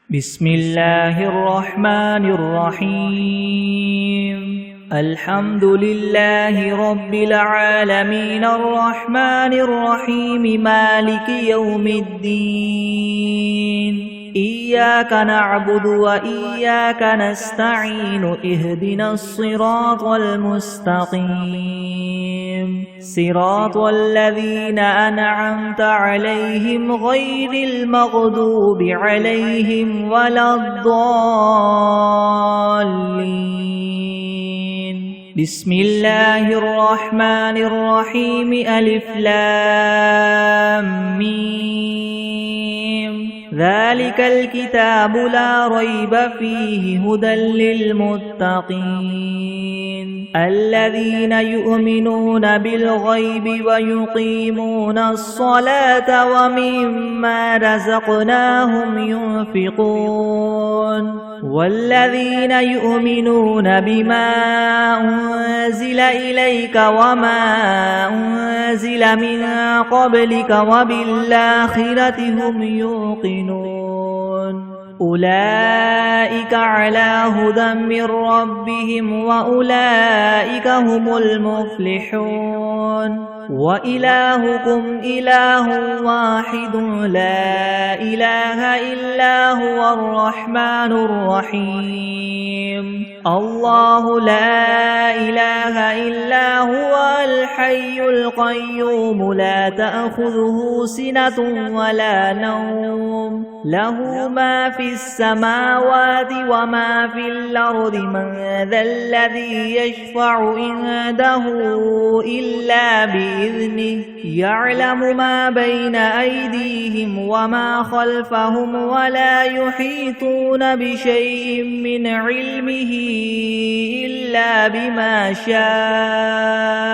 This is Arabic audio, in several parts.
بسم الله الرحمن الرحيم الحمد لله رب العالمين الرحمن الرحيم مالك يوم الدين إياك نعبد وإياك نستعين اهدنا الصراط المستقيم صراط الذين أنعمت عليهم غير المغضوب عليهم ولا الضالين بسم الله الرحمن الرحيم ألف لام ميم ذلك الكتاب لا ريب فيه هدى للمتقين الذين يؤمنون بالغيب ويقيمون الصلاة ومما رزقناهم ينفقون والذين يؤمنون بما أنزل إليك وما أنزل من قبلك وبالآخرة هم يوقنون أولئك على هدى من ربهم وأولئك هم المفلحون وإلهكم إله واحد لا إله إلا هو الرحمن الرحيم الله لا إله إلا هو الحي القيوم لا تأخذه سنة ولا نوم له ما في السماوات وما في الأرض من ذا الذي يشفع عنده إلا بإذنه يعلم ما بين أيديهم وما خلفهم ولا يحيطون بشيء من علمه إلا بما شاء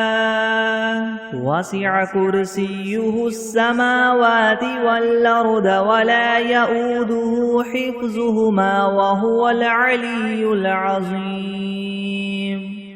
وسع كرسيه السماوات والأرض ولا يؤوده حفظهما وهو العلي العظيم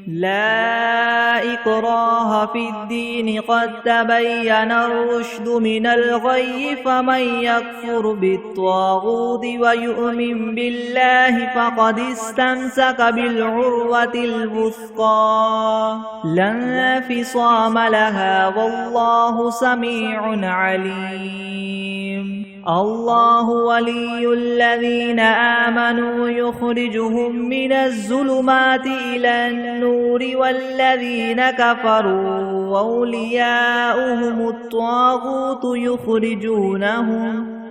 لا إكراه في الدين قد تبين الرشد من الغي فمن يكفر بالطاغوت ويؤمن بالله فقد استمسك بالعروة الوثقى لا انفصام لها والله سميع عليم الله ولي الذين آمنوا يخرجهم من الظلمات إلى النور والذين كفروا أولياؤهم الطاغوت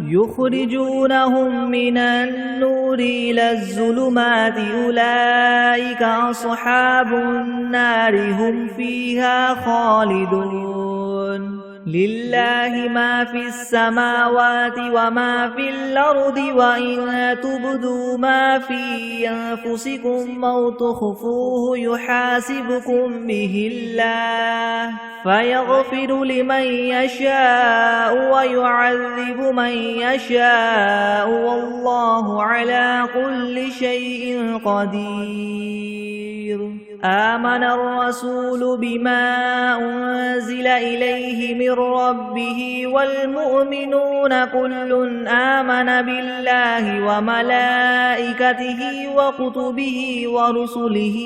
يخرجونهم من النور إلى الظلمات أولئك أصحاب النار هم فيها خالدون لله ما في السماوات وما في الأرض وإن تبدوا ما في أنفسكم أو تخفوه يحاسبكم به الله فيغفر لمن يشاء ويعذب من يشاء والله على كل شيء قدير آمن الرسول بما أنزل إليه من ربه والمؤمنون كل آمن بالله وملائكته وكتبه ورسله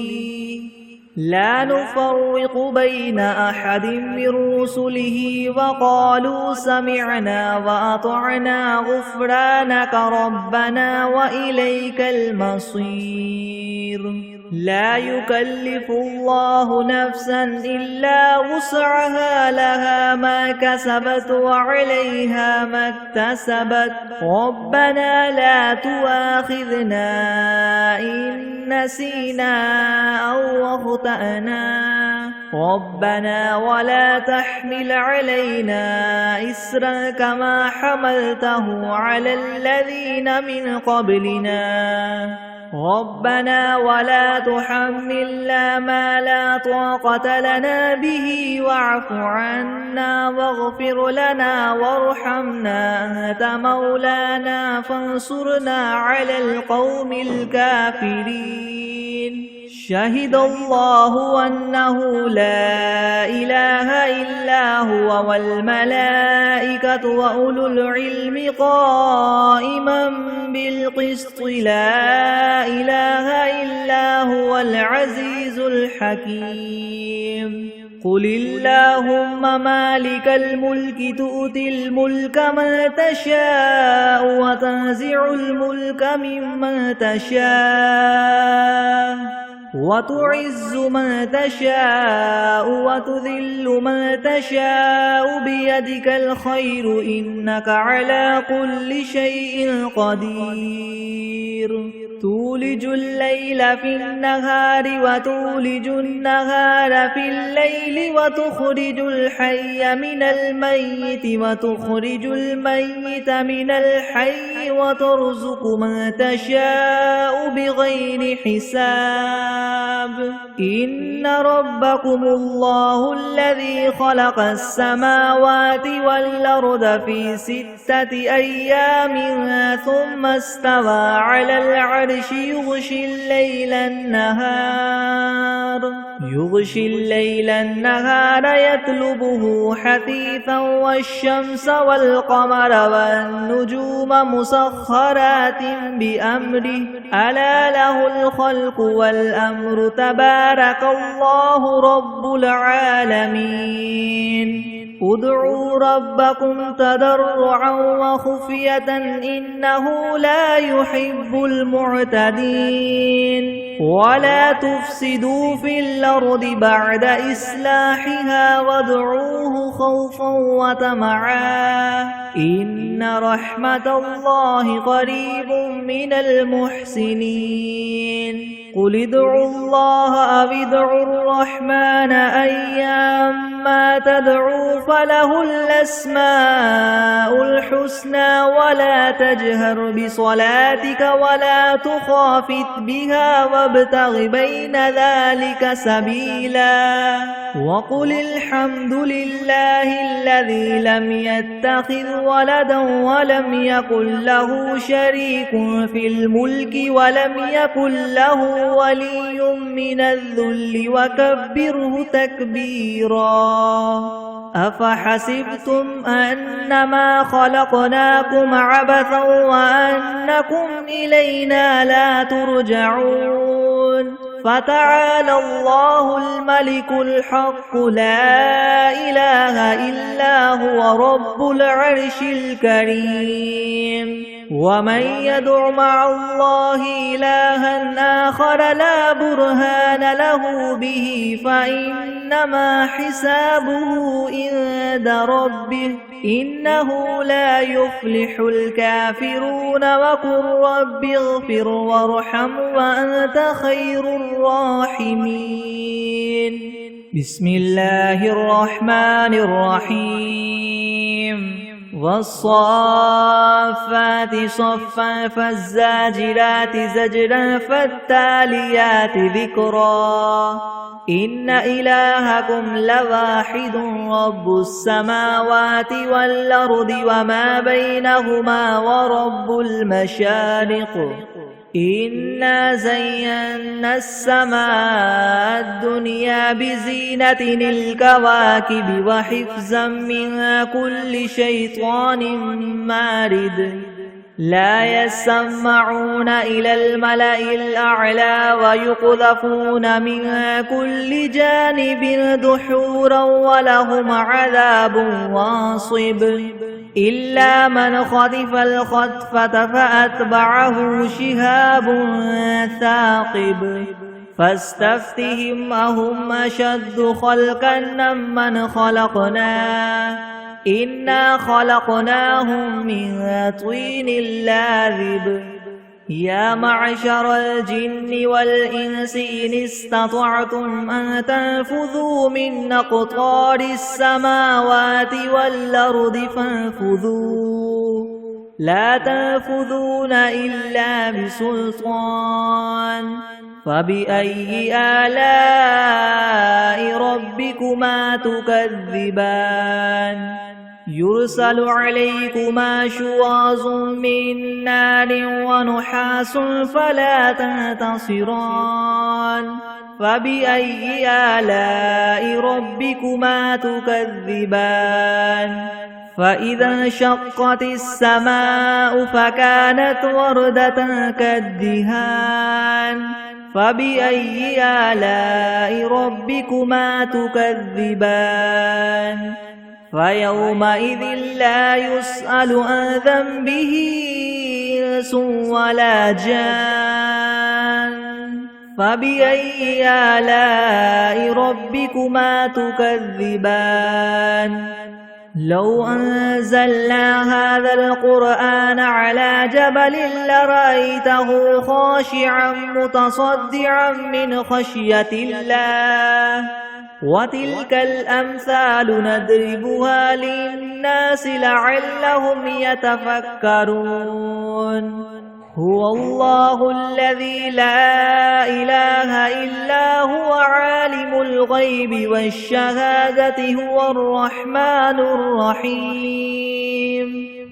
لا نفرق بين أحد من رسله وقالوا سمعنا وأطعنا غفرانك ربنا وإليك المصير لا يكلف الله نفسا إلا وسعها لها ما كسبت وعليها ما اكتسبت ربنا لا تؤاخذنا إن نسينا أو أخطأنا ربنا ولا تحمل علينا إسرا كما حملته على الذين من قبلنا ربنا ولا تحملنا ما لا طاقة لنا به واعف عنا واغفر لنا وارحمنا أنت مولانا فانصرنا على القوم الكافرين شهد الله أنه لا إله إلا هو والملائكة وأولو العلم قائما بالقسط لا إله إلا هو العزيز الحكيم قل اللهم مالك الملك تؤتي الملك من تشاء وتنزع الملك ممن تشاء وتعز من تشاء وتذل من تشاء بيدك الخير إنك على كل شيء قدير تولج الليل في النهار وتولج النهار في الليل وتخرج الحي من الميت وتخرج الميت من الحي وترزق من تشاء بغير حساب إن ربكم الله الذي خلق السماوات والأرض في 6 أيام ثم استوى على العرش يغشي الليل النهار يطلبه حثيثا والشمس والقمر والنجوم مسخرات بأمره ألا له الخلق والأمر تبارك الله رب العالمين ادعوا ربكم تضرعا وخفية إنه لا يحب المعتدين ولا تفسدوا في الأرض بعد إصلاحها وادعوه خوفا وطمعا إن رحمة الله قريب من المحسنين قل ادعوا الله أو ادعوا الرحمن أيما تدعوا فله الأسماء الحسنى ولا تجهر بصلاتك ولا تخافت بها وابتغ بين ذلك سبيلا وقل الحمد لله الذي لم يتخذ ولدا ولم يكن له شريك في الملك ولم يكن له ولي من الذل وكبره تكبيرا أفحسبتم أنما خلقناكم عبثا وأنكم إلينا لا ترجعون فتعالى الله الملك الحق لا إله إلا هو رب العرش الكريم ومن يدع مع الله إلها آخر لا برهان له به فإنما حسابه عند ربه إنه لا يفلح الكافرون وقل رب اغفر وارحم وأنت خير الراحمين بسم الله الرحمن الرحيم والصافات صفا فالزاجرات زجرا فالتاليات ذكرا إن إلهكم لواحد رب السماوات والأرض وما بينهما ورب المشارق إنا زينا السماء الدنيا بزينة الكواكب وحفظا من كل شيطان مارد لا يسمعون إلى الملأ الأعلى ويقذفون من كل جانب دحورا ولهم عذاب واصب إلا من خطف الخطفة فأتبعه شهاب ثاقب فاستفتهم أهم أشد خلقا ممن خلقنا إنا خلقناهم من طين لاذب يا معشر الجن والإنس إن استطعتم أن تنفذوا من أقطار السماوات والأرض فانفذوا لا تنفذون إلا بسلطان فبأي آلاء ربكما تكذبان يرسل عليكما شواظ من نار ونحاس فلا تنتصران فبأي آلاء ربكما تكذبان فإذا انشقت السماء فكانت وردة كالدهان فبأي آلاء ربكما تكذبان فيومئذ لا يسأل عن ذنبه إنس ولا جان فبأي آلاء ربكما تكذبان لو أنزلنا هذا القرآن على جبل لرأيته خاشعا متصدعا من خشية الله وتلك الأمثال نضربها للناس لعلهم يتفكرون هو الله الذي لا إله إلا هو عالم الغيب والشهادة هو الرحمن الرحيم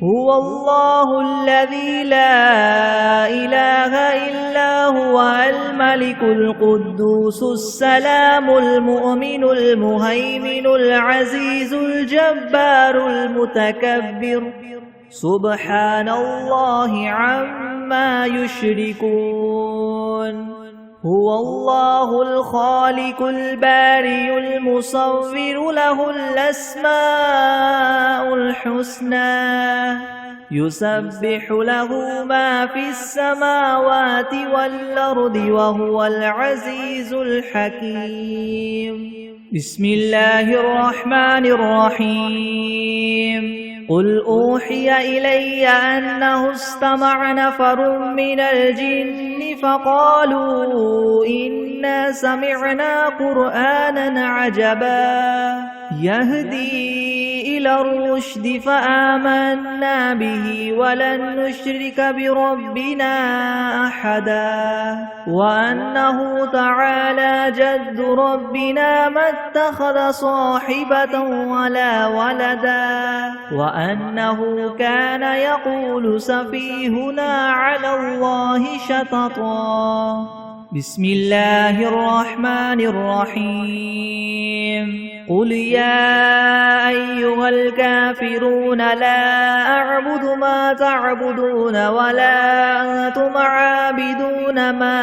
هو الله الذي لا إله إلا هو الملك القدوس السلام المؤمن المهيمن العزيز الجبار المتكبر سبحان الله عما يشركون هو الله الخالق البارئ المصور له الأسماء الحسنى يسبح له ما في السماوات والأرض وهو العزيز الحكيم بسم الله الرحمن الرحيم قل أوحي إلي أنه استمع نفر من الجن فقالوا إنا سمعنا قرآنا عجبا يهدي إلى الرشد فآمنا به ولن نشرك بربنا أحدا وأنه تعالى جد ربنا ما اتخذ صاحبة ولا ولدا وأنه كان يقول سفيهنا على الله شططا بسم الله الرحمن الرحيم قل يا أيها الكافرون لا أعبد ما تعبدون ولا أنتم عابدون ما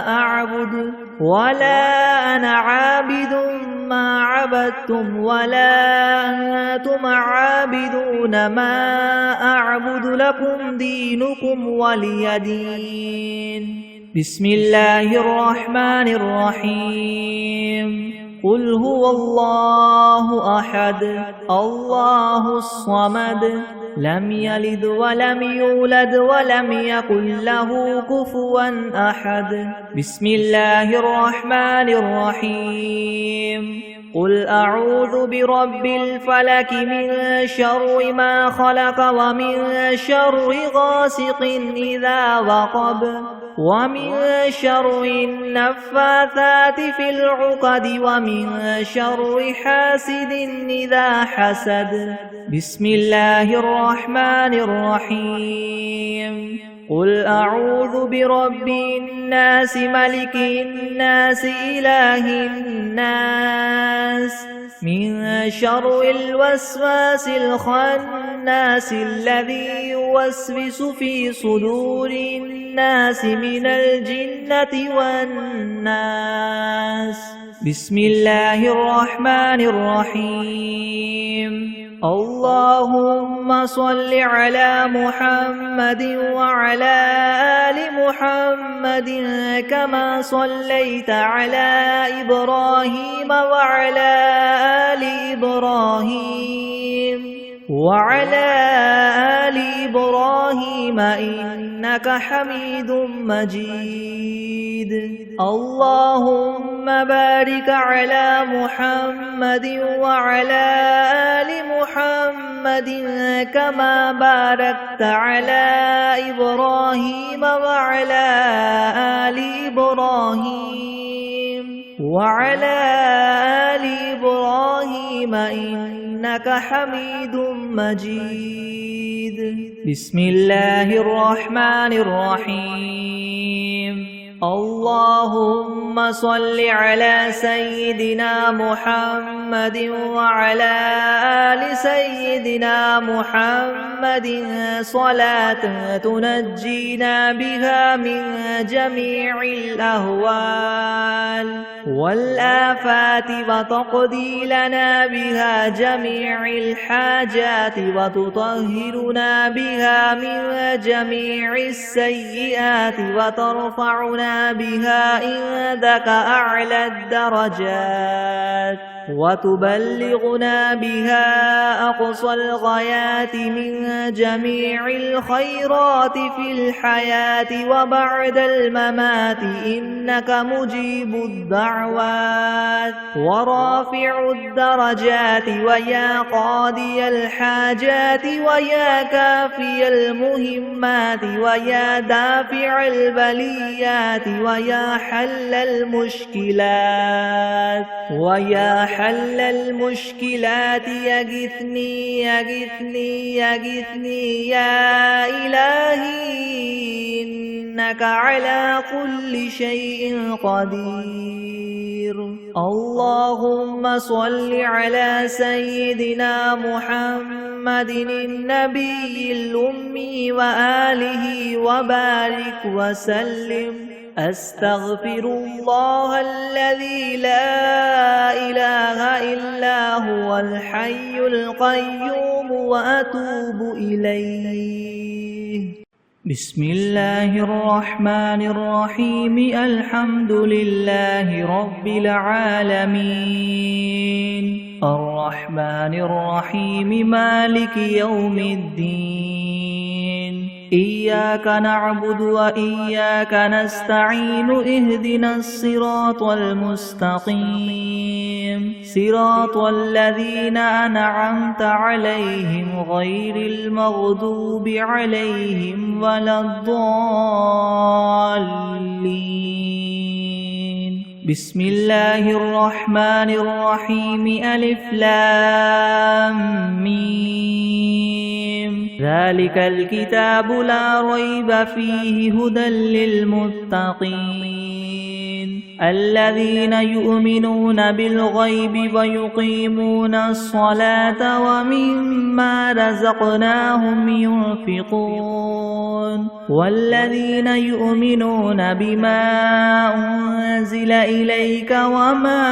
أعبد ولا أنا عابد ما عبدتم ولا أنتم عابدون ما أعبد لكم دينكم ولي دين بسم الله الرحمن الرحيم قل هو الله أحد الله الصمد لم يلد ولم يولد ولم يكن له كفوا أحد بسم الله الرحمن الرحيم قل أعوذ برب الفلك من شر ما خلق ومن شر غاسق إذا وقب ومن شر النفاثات في العقد ومن شر حاسد إذا حسد بسم الله الرحمن الرحيم قل أعوذ برب الناس ملك الناس إله الناس من شر الوسواس الخناس الذي يوسوس في صدور الناس من الجنة والناس بسم الله الرحمن الرحيم اللهم صل على محمد وعلى آل محمد كما صليت على إبراهيم وعلى آل إبراهيم وعلى آل إبراهيم إنك حميد مجيد اللهم بارك على محمد وعلى آل محمد كما باركت على إبراهيم وعلى آل إبراهيم وعلى آل إبراهيم إنك إنك حميد مجيد. بسم الله الرحمن الرحيم. اللهم صل على سيدنا محمد وعلى آل سيدنا محمد صلاة تنجينا بها من جميع الأهوال والآفات وتقضي لنا بها جميع الحاجات وتطهرنا بها من جميع السيئات وترفعنا بها عندك أعلى الدرجات وتبلغنا بها أقصى الغايات من جميع الخيرات في الحياة وبعد الممات إنك مجيب الدعوات ورافع الدرجات ويا قاضي الحاجات ويا كافي المهمات ويا دافع البليات ويا حل المشكلات حل المشكلات يغثني يغثني يغثني يا إلهي إنك على كل شيء قدير. اللهم صل على سيدنا محمد النبي الأمي وآله وبارك وسلم. أستغفر الله الذي لا إله إلا هو الحي القيوم وأتوب إليه. بسم الله الرحمن الرحيم. الحمد لله رب العالمين الرحمن الرحيم مالك يوم الدين. إياك نعبد وإياك نستعين. اهدنا الصراط المستقيم صراط الذين أنعمت عليهم غير المغضوب عليهم ولا الضالين. بسم الله الرحمن الرحيم. ألف لام ميم. ذلك الكتاب لا ريب فيه هدى للمتقين الذين يؤمنون بالغيب ويقيمون الصلاة ومما رزقناهم ينفقون والذين يؤمنون بما أنزل إليك وما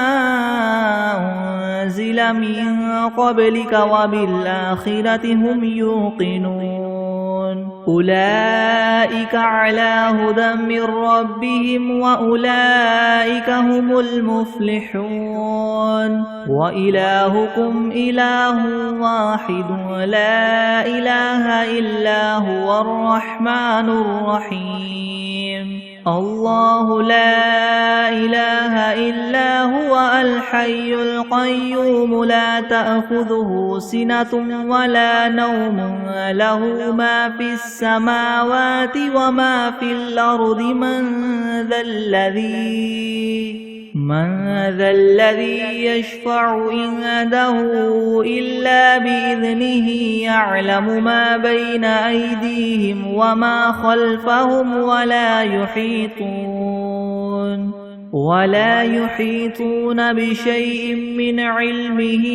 أنزل من قبلك وبالآخرة هم يوقنون. أولئك على هدى من ربهم وأولئك هم المفلحون. وإلهكم إله واحد لا إله إلا هو الرحمن الرحيم. الله لا إله إلا هو الحي القيوم لا تأخذه سنة ولا نوم له ما في السماوات وما في الأرض. من ذا الذي يشفع عنده إلا بإذنه يعلم ما بين أيديهم وما خلفهم ولا يحيطون بشيء من علمه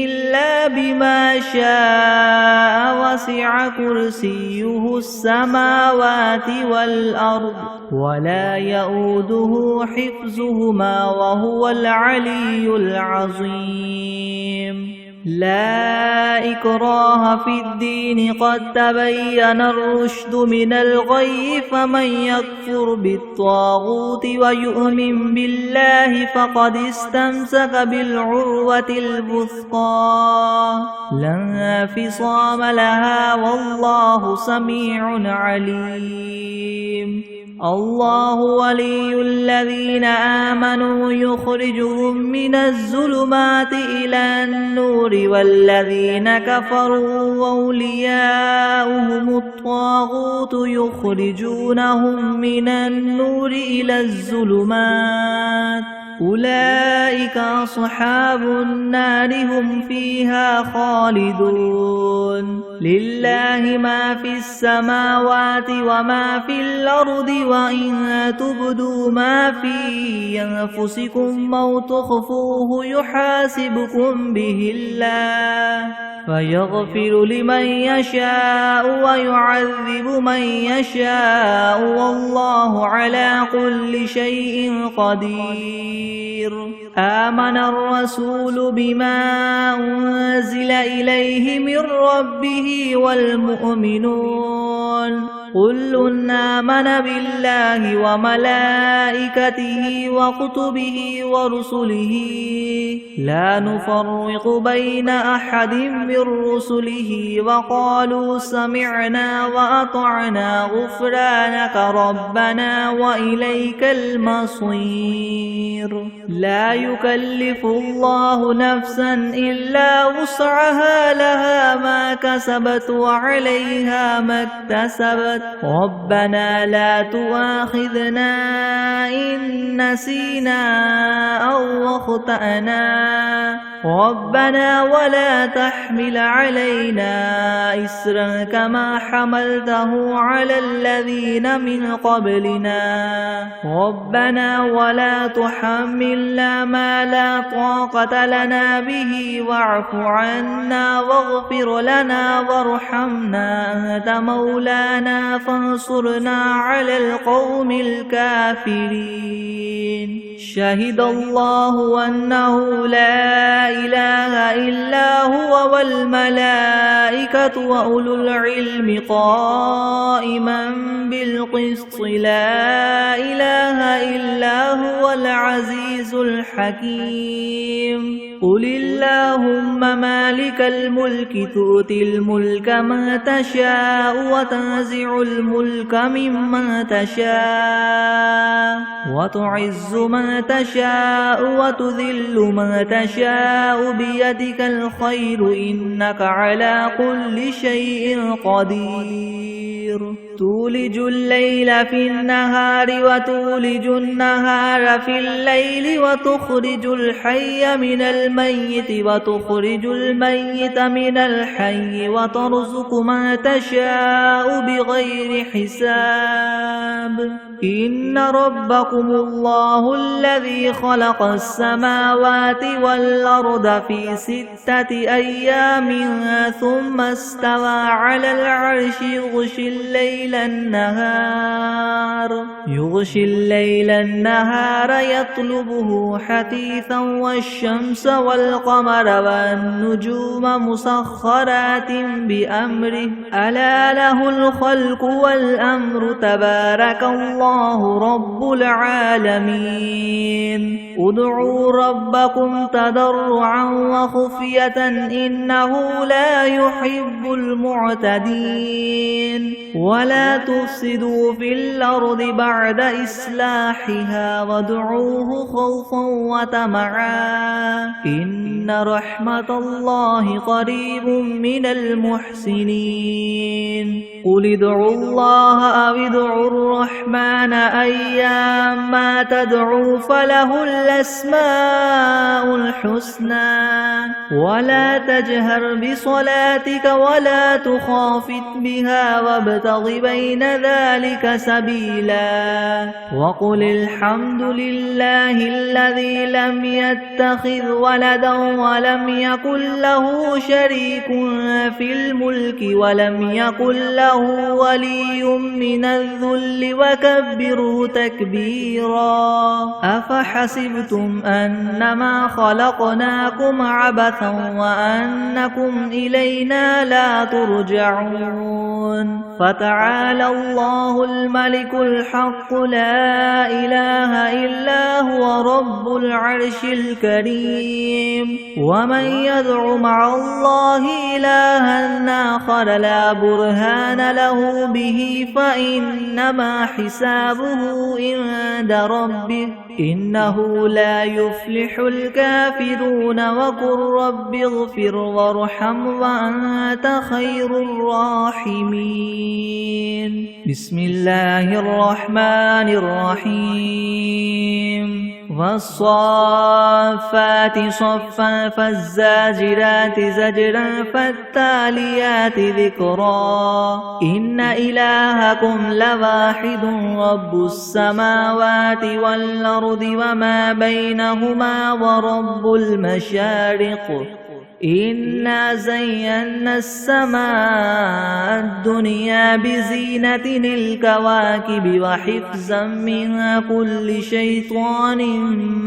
إلا بما شاء. وسع كرسيه السماوات والأرض ولا يؤوده حفظهما وهو العلي العظيم. لا إكراه في الدين قد تبين الرشد من الغي. فمن يكفر بالطاغوت ويؤمن بالله فقد استمسك بالعروة الوثقى لا انفصام لها والله سميع عليم. الله ولي الذين آمنوا يخرجهم من الظلمات إلى النور والذين كفروا أولياؤهم الطاغوت يخرجونهم من النور إلى الظلمات أولئك أصحاب النار هم فيها خالدون لله ما في السماوات وما في الأرض وإن تبدوا ما في أنفسكم أو تخفوه يحاسبكم به الله فيغفر لمن يشاء ويعذب من يشاء والله على كل شيء قدير آمن الرسول بما أنزل إليه من ربه والمؤمنون كل آمن بالله وملائكته وكتبه ورسله لا نفرق بين أحد من رسله وقالوا سمعنا وأطعنا غفرانك ربنا وإليك المصير لا يكلف الله نفسا إلا وسعها لها ما كسبت وعليها ما اكتسبت ربنا لا تؤاخذنا إن نسينا أو أخطأنا ربنا ولا تحمل علينا إسرا كما حملته على الذين من قبلنا ربنا ولا تحملنا ما لا طاقة لنا به واعف عنا واغفر لنا وارحمنا أنت مولانا فانصرنا على القوم الكافرين شهد الله أنه لا إله إلا هو والملائكة وأولو العلم قائما بالقسط لا إله إلا هو العزيز الحكيم قل اللهم مالك الملك تؤتي الملك من تشاء وتنزع الملك ممن تشاء وتعز من تشاء وتذل من تشاء بيدك الخير إنك على كل شيء قدير تولج الليل في النهار وتولج النهار في الليل وتخرج الحي من الميت وتخرج الميت من الحي وترزق من تشاء بغير حساب إن ربكم الله الذي خلق السماوات والأرض في 6 أيام ثم استوى على العرش يغشي الليل النهار يطلبه حثيثا والشمس والقمر والنجوم مسخرات بأمره ألا له الخلق والأمر تبارك الله رب العالمين ادعوا ربكم تضرعا وخفية إنه لا يحب المعتدين ولا تفسدوا في الأرض بعد إصلاحها وادعوه خوفا وطمعا إن رحمة الله قريب من المحسنين قل ادعوا الله أو ادعوا الرحمن أيام ما تدعوا فله الأسماء الحسنى ولا تجهر بصلاتك ولا تخافت بها وابتغ بين ذلك سبيلا وقل الحمد لله الذي لم يتخذ ولدا ولم يكن له شريك في الملك ولم يكن له ولي من الذل وكبره تكبيرا أفحسبتم أنما خلقناكم عبثا وأنكم إلينا لا ترجعون فتعالى الله الملك الحق لا إله إلا هو رب العرش الكريم ومن يدع مع الله إلها آخر لا برهان له به فإنما حسابه عند ربه إنه لا يفلح الكافرون وقل رب اغفر وارحم وأنت خير الراحمين بسم الله الرحمن الرحيم والصافات صفا فالزاجرات زجرا فالتاليات ذكرا إن إلهكم لواحد رب السماوات والأرض وما بينهما ورب المشارق إنا زينا السماء الدنيا بزينة الكواكب وحفظا من كل شيطان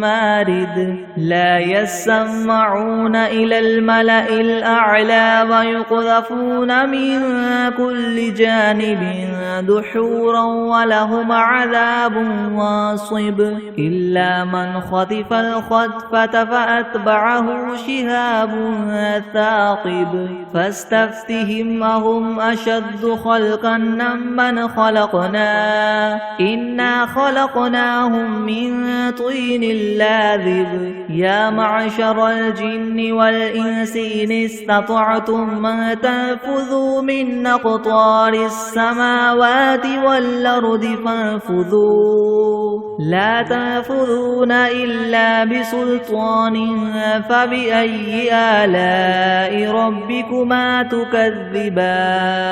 مارد لا يسمعون إلى الملأ الأعلى ويقذفون من كل جانب دحورا ولهم عذاب واصب إلا من خطف الخطفة فأتبعه شهاب ثاقب فاستفتهم أهم أشد خلقا ممن خلقنا إنا خلقناهم من طين لاذب يا معشر الجن والإنس إن استطعتم أن تنفذوا من أقطار السماوات والأرض فانفذوا لا تنفذون إلا بسلطان فبأي آلاء ربكما تكذبان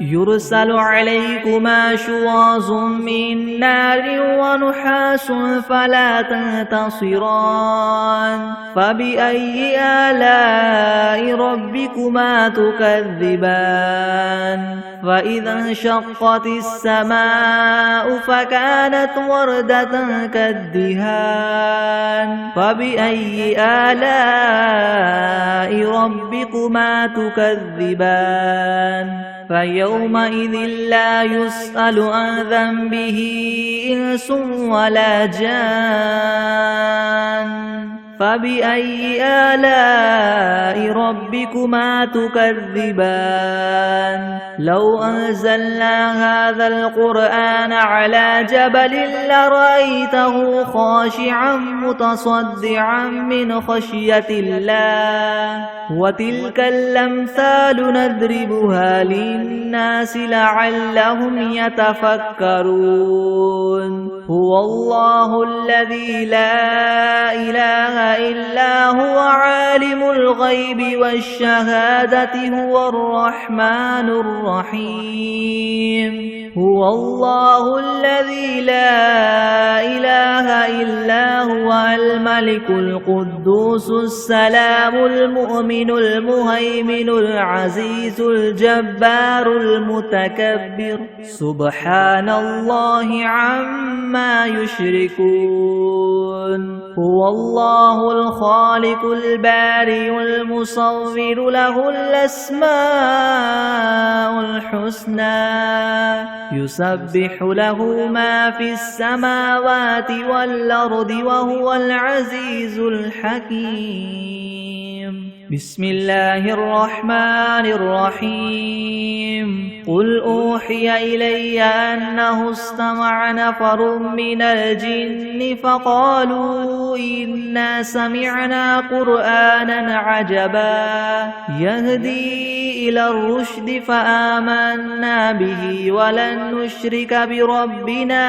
يرسل عليكما شواظ من نار ونحاس فلا تنتصران فبأي آلاء ربكما تكذبان فإذا انشقت السماء فكانت وردة كالدهان فبأي آلاء ربكما تكذبان فيومئذ لا يسأل عن ذنبه إنس ولا جان فبأي آلاء ربكما تكذبان لو أنزلنا هذا القرآن على جبل لرأيته خاشعا متصدعا من خشية الله وتلك الأمثال نضربها للناس لعلهم يتفكرون هو الله الذي لا إله إلا هو عالم الغيب والشهادة هو الرحمن الرحيم هو الله الذي لا إله إلا هو الملك القدوس السلام المؤمن المهيمن العزيز الجبار المتكبر سبحان الله عما يشركون هو الله الخالق البارئ المصور له الأسماء الحسنى يسبح له ما في السماوات والأرض وهو العزيز الحكيم بسم الله الرحمن الرحيم قل أوحي إلي أنه استمع نفر من الجن فقالوا إنا سمعنا قرآنا عجبا يهدي إلى الرشد فآمنا به ولن نشرك بربنا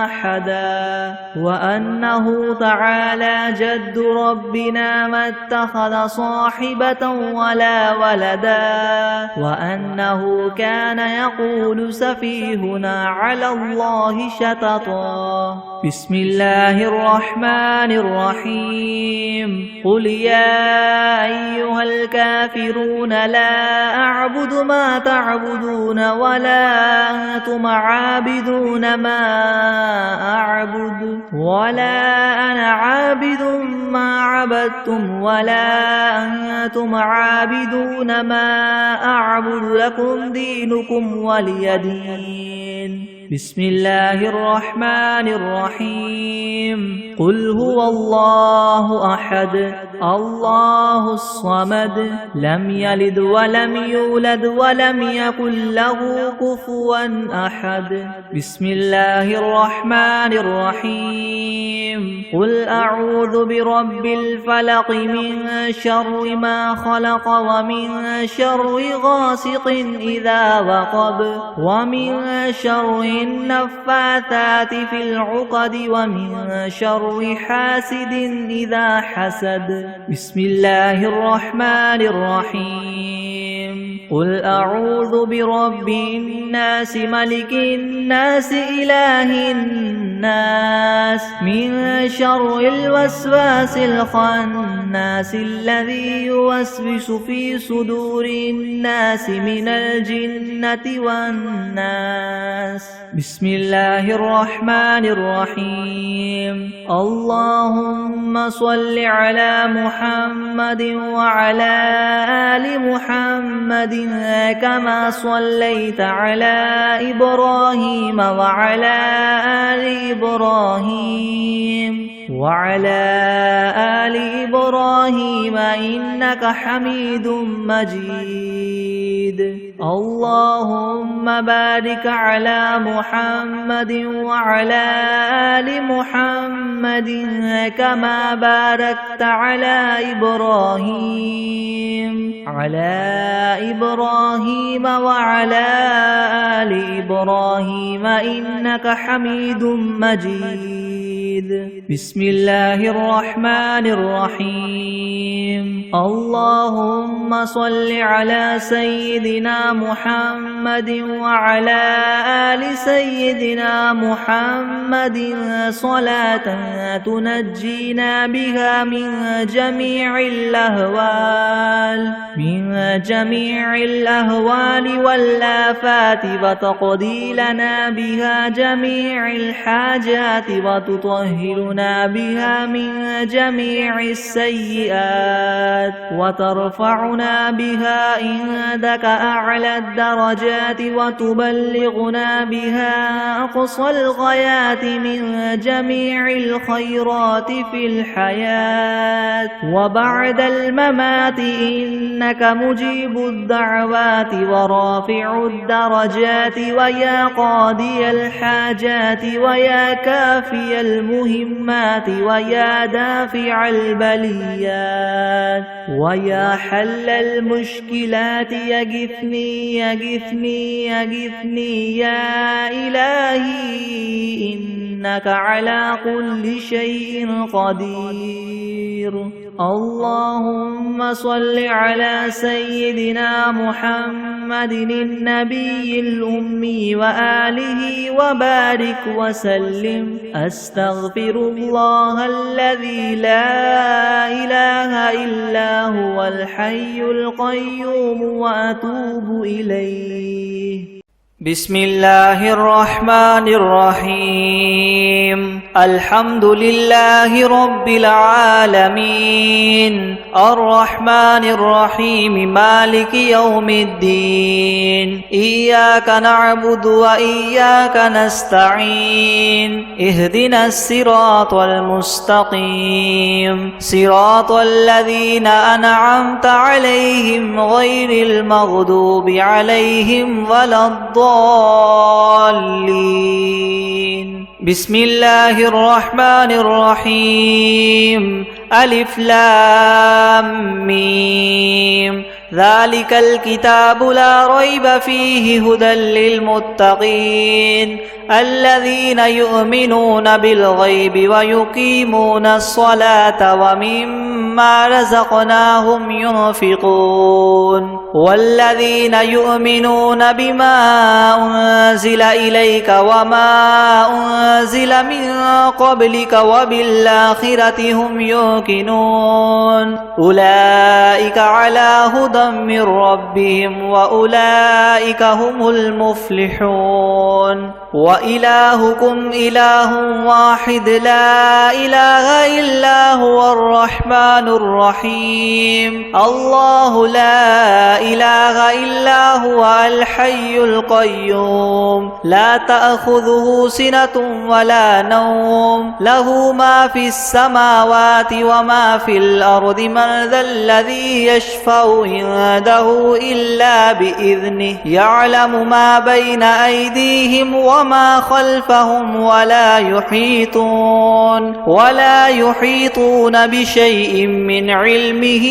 أحدا وأنه تعالى جد ربنا ما اتخذ صاحبة ولا ولدا وأنه كان يقول سفيهنا على الله شططا بسم الله الرحمن الرحيم قل يا أيها الكافرون لا أعبد ما تعبدون ولا أنتم عابدون ما أعبد ولا أنا عابد ما عبدتم ولا أنتم عابدون ما أعبد لكم دينكم ولي دين بسم الله الرحمن الرحيم قل هو الله أحد الله الصمد لم يلد ولم يولد ولم يكن له كفوا أحد بسم الله الرحمن الرحيم قل أعوذ برب الفلق من شر ما خلق ومن شر غاسق إذا وقب ومن شر النفاثات في العقد ومن شر حاسد إذا حسد بسم الله الرحمن الرحيم قل أعوذ برب الناس ملك الناس إله الناس من شر الوسواس الخناس الذي يوسوس في صدور الناس من الجنة والناس بسم الله الرحمن الرحيم اللهم صل على محمد وعلى آل محمد كما صليت على إبراهيم وعلى آل إبراهيم وعلى آل إبراهيم إنك حميد مجيد اللهم بارك على محمد وعلى آل محمد كما باركت على إبراهيم وعلى آل إبراهيم إنك حميد مجيد بسم الله الرحمن الرحيم اللهم صل على سيدنا محمد وعلى آل سيدنا محمد صلاة تنجينا بها من جميع الأهوال والآفات وتقضي لنا بها جميع الحاجات وتطهرنا بها من جميع السيئات وترفعنا بها عندك أعلى الدرجات وتبلغنا بها أقصى الغايات من جميع الخيرات في الحياة وبعد الممات إنك مجيب الدعوات ورافع الدرجات ويا قاضي الحاجات ويا كافي المهمات ويا دافع البليات ويا حل المشكلات يغثني يا إلهي إنك على كل شيء قدير اللهم صل على سيدنا محمد النبي الأمي وآله وبارك وسلم أستغفر الله الذي لا إله إلا هو الحي القيوم وأتوب إليه بسم الله الرحمن الرحيم الحمد لله رب العالمين الرحمن الرحيم مالك يوم الدين إياك نعبد وإياك نستعين اهدنا الصراط المستقيم صراط الذين أنعمت عليهم غير المغضوب عليهم ولا الضالين بسم الله الرحمن الرحيم ألف لام ميم ذلك الكتاب لا ريب فيه هدى للمتقين الذين يؤمنون بالغيب ويقيمون الصلاة ومما رزقناهم ينفقون والذين يؤمنون بما أنزل إليك وما أنزل من قبلك وبالآخرة هم يوقنون أولئك على هدى من ربهم وأولئك هم المفلحون وإلهكم إله واحد لا إله إلا هو الرحمن الرحيم الله لا إله إلا هو الحي القيوم لا تأخذه سنة ولا نوم له ما في السماوات وما في الأرض من ذا الذي يشفع عنده إلا بإذنه يعلم ما بين أيديهم وما خلفهم ولا يحيطون بشيء من علمه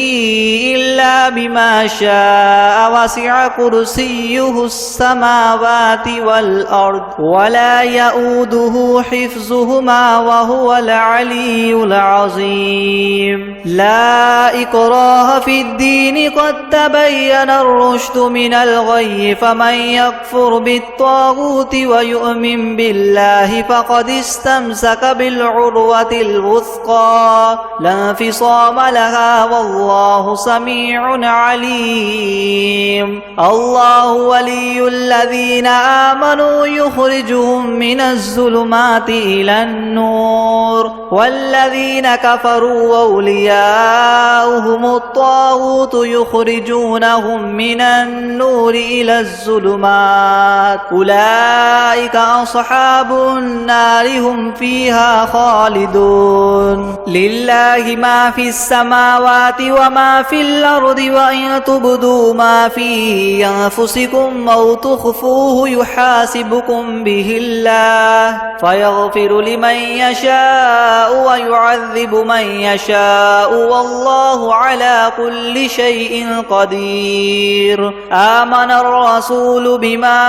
إلا بما شاء وسع كرسيه السماوات والأرض ولا يؤوده حفظهما وهو العلي العظيم لا إكراه في الدين قد تبين الرشد من الغي فمن يكفر بالطاغوت ويؤمن بالله فقد استمسك بالعروة الوثقى لا انفصام لها والله سميع عليم الله ولي الذين آمنوا يخرجهم من الظلمات إلى النور والذين كفروا أولياؤهم الطاغوت يخرجونهم من النور إلى الظلمات أولئك أصحاب النار هم فيها خالدون لله ما في السماوات وما في الأرض وإن تبدوا ما في أنفسكم أو تخفوه يحاسبكم به الله فيغفر لمن يشاء ويعذب من يشاء والله على كل شيء قدير آمن الرسول بما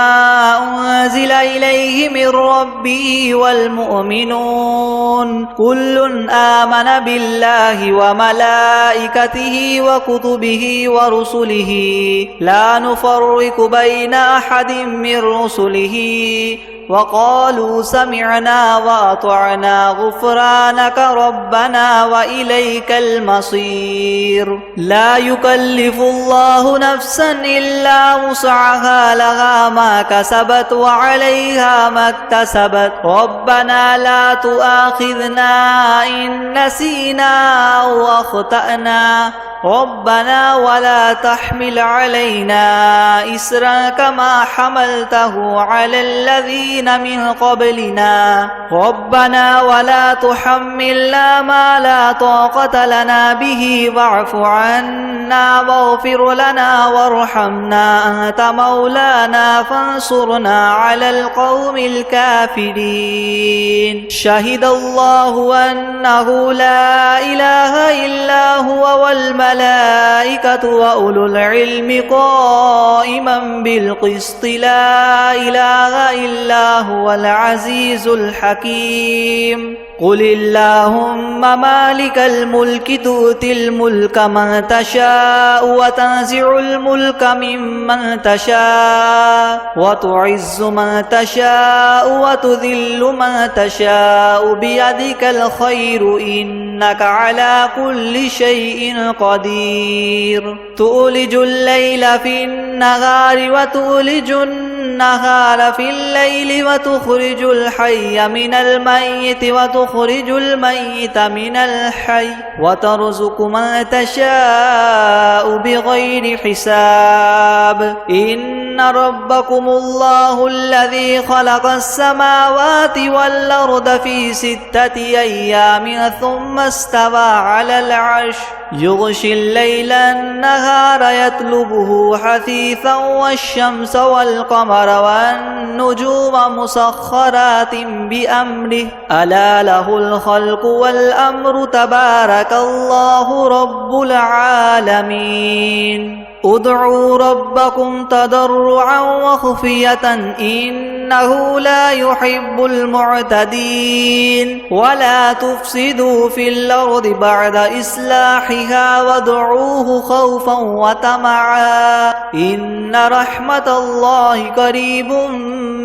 أنزل إليه من ربه والمؤمنون كل آمن بالله وملائكته وكتبه ورسله لا نفرق بين أحد من رسله وقالوا سمعنا وأطعنا غفرانك ربنا وإليك المصير لا يكلف الله نفسا إلا وسعها لها ما كسبت وعليها ما اكتسبت ربنا لا تؤاخذنا إن نسينا أو أخطأنا ربنا ولا تحمل علينا إسرا كما حملته على الذين من قبلنا ربنا ولا تحملنا ما لا طاقة لنا به واعف عنا واغفر لنا وارحمنا أنت مولانا فانصرنا على القوم الكافرين شهد الله أنه لا إله إلا هو والملائكة وأولو العلم قائما بالقسط لا إله إلا هو العزيز الحكيم قل اللهم مالك الملك تؤتي الملك من تشاء وتنزع الملك ممن تشاء وتعز من تشاء وتذل من تشاء بيدك الخير إنك على كل شيء قدير تولج الليل في النهار وتولج النهار في الليل وتخرج الحي من الميت وتخرج الميت من الحي وترزق من تشاء بغير حساب إن ربكم الله الذي خلق السماوات والأرض في 6 أيام ثم استوى على العرش يغشي الليل النهار يطلبه حثيثا والشمس والقمر والنجوم مسخرات بأمره ألا له الخلق والأمر تبارك الله رب العالمين ادعوا ربكم تضرعا وخفية إنه لا يحب المعتدين ولا تفسدوا في الأرض بعد إصلاحها وادعوه خوفا وطمعا إن رحمة الله قريب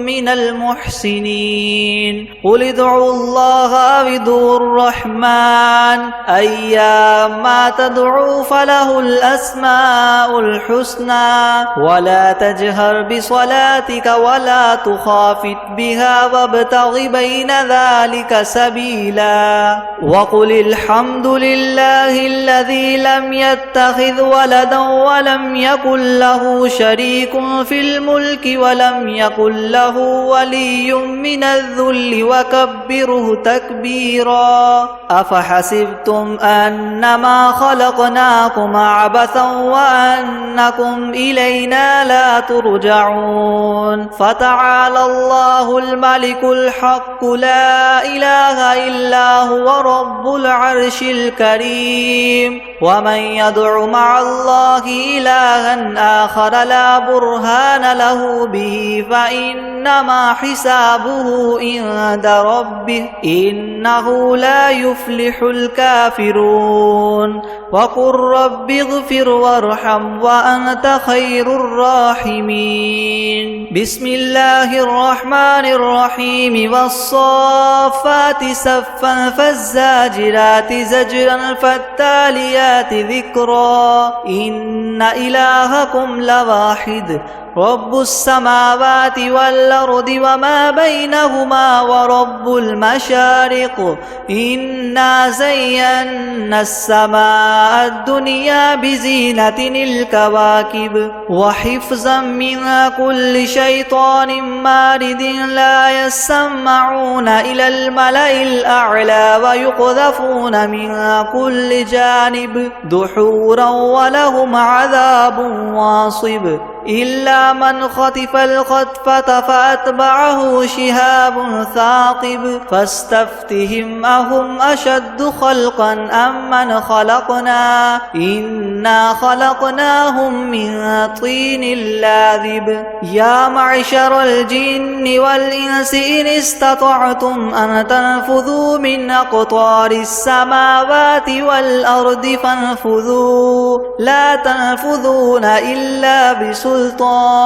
من المحسنين قل ادعوا الله أو ادعوا الرحمن أيما تدعوا فله الأسماء الحسنى ولا تجهر بصلاتك ولا تخافت بها وابتغ بين ذلك سبيلا وقل الحمد لله الذي لم يتخذ ولدا ولم يكن له شريك في الملك ولم يكن له ولي من الذل وكبره تكبيرا أفحسبتم أنما خلقناكم عبثا وأنكم إلينا لا ترجعون فتعالى الله الملك الحق لا إله إلا هو رب العرش الكريم ومن يدع مع الله إلها آخر لا برهان له به فإنما حسابه عند ربه إنه لا يفلح الكافرون وقل رب اغفر وارحم وأنت خير الراحمين بسم الله الرحمن الرحيم والصافات صفا فالزاجرات زجرا فالتاليات ذكرا إن إلهكم لواحد رب السماوات والأرض وما بينهما ورب المشارق إنا زينا السماء الدنيا بزينة الكواكب وحفظا من كل شيطان مارد لا يسمعون إلى الملأ الأعلى ويقذفون من كل جانب دحورا ولهم عذاب واصب إلا من خطف الخطفة فأتبعه شهاب ثاقب فاستفتهم أهم أشد خلقا أم من خلقنا إنا خلقناهم من طين لاذب يا معشر الجن والإنس إن استطعتم أن تنفذوا من أقطار السماوات والأرض فانفذوا لا تنفذون إلا بسلطان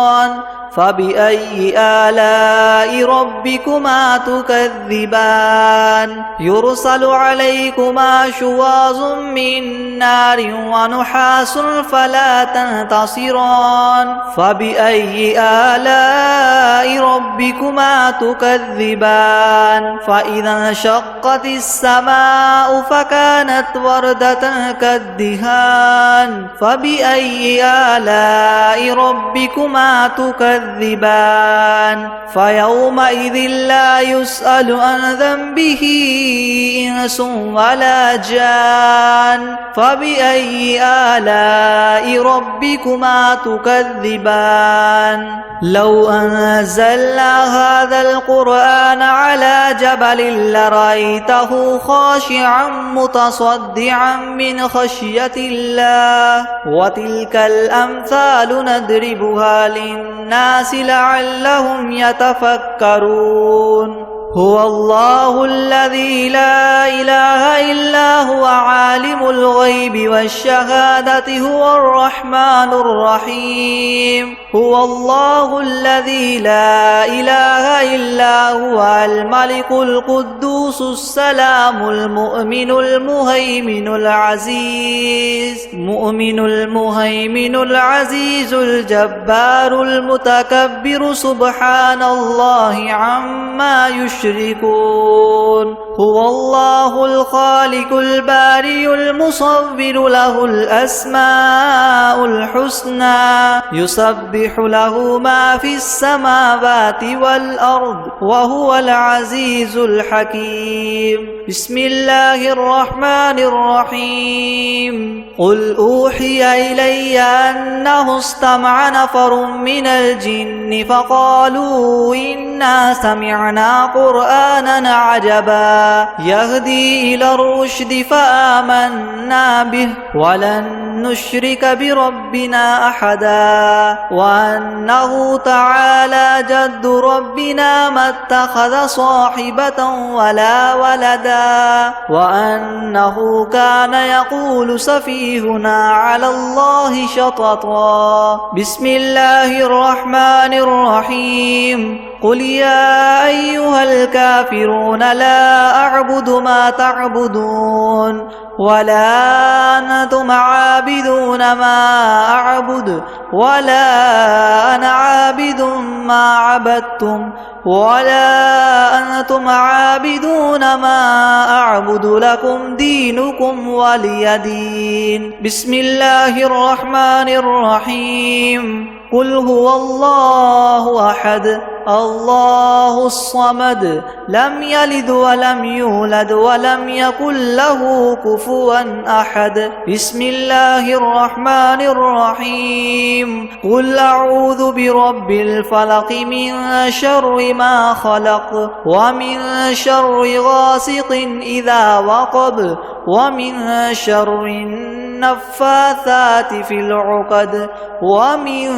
فبأي آلاء ربكما تكذبان يرسل عليكما شواظ من نار ونحاس فلا تنتصران فبأي آلاء ربكما تكذبان فإذا انشقت السماء فكانت وردة كالدهان فبأي آلاء ربكما تكذبان فيومئذ لا يسأل عن ذنبه إنس ولا جان فبأي آلاء ربكما تكذبان لو أنزلنا هذا القرآن على جبل لرأيته خاشعا متصدعا من خشية الله وتلك الأمثال نضربها للناس لعلهم يتفكرون هو الله الذي لا إله إلا هو عالم الغيب والشهادة هو الرحمن الرحيم هو الله الذي لا إله إلا هو الملك القدوس السلام المؤمن المهيمن العزيز الجبار المتكبر سبحان الله عما يشركون هو الله الخالق البارئ المصور له الأسماء الحسنى يسبح له ما في السماوات والأرض وهو العزيز الحكيم بسم الله الرحمن الرحيم قل أوحي إلي أنه استمع نفر من الجن فقالوا إنا سمعنا قرآنا عجبا يهدي إلى الرشد فآمنا به ولن نشرك بربنا أحدا وأنه تعالى جد ربنا ما اتخذ صاحبة ولا ولدا وأنه كان يقول سفيهنا على الله شططا. بسم الله الرحمن الرحيم. قل يا أيها الكافرون لا أعبد ما تعبدون ولا أنتم عابدون ما أعبد ولا أنا عابد ما عبدتم ولا أنتم عابدون ما أعبد لكم دينكم ولي دين. بسم الله الرحمن الرحيم. قل هو الله أحد الله الصمد لم يلد ولم يولد ولم يكن له كفوا أحد. بسم الله الرحمن الرحيم. قل أعوذ برب الفلق من شر ما خلق ومن شر غاسق إذا وقب ومن شر النفاثات في العقد ومن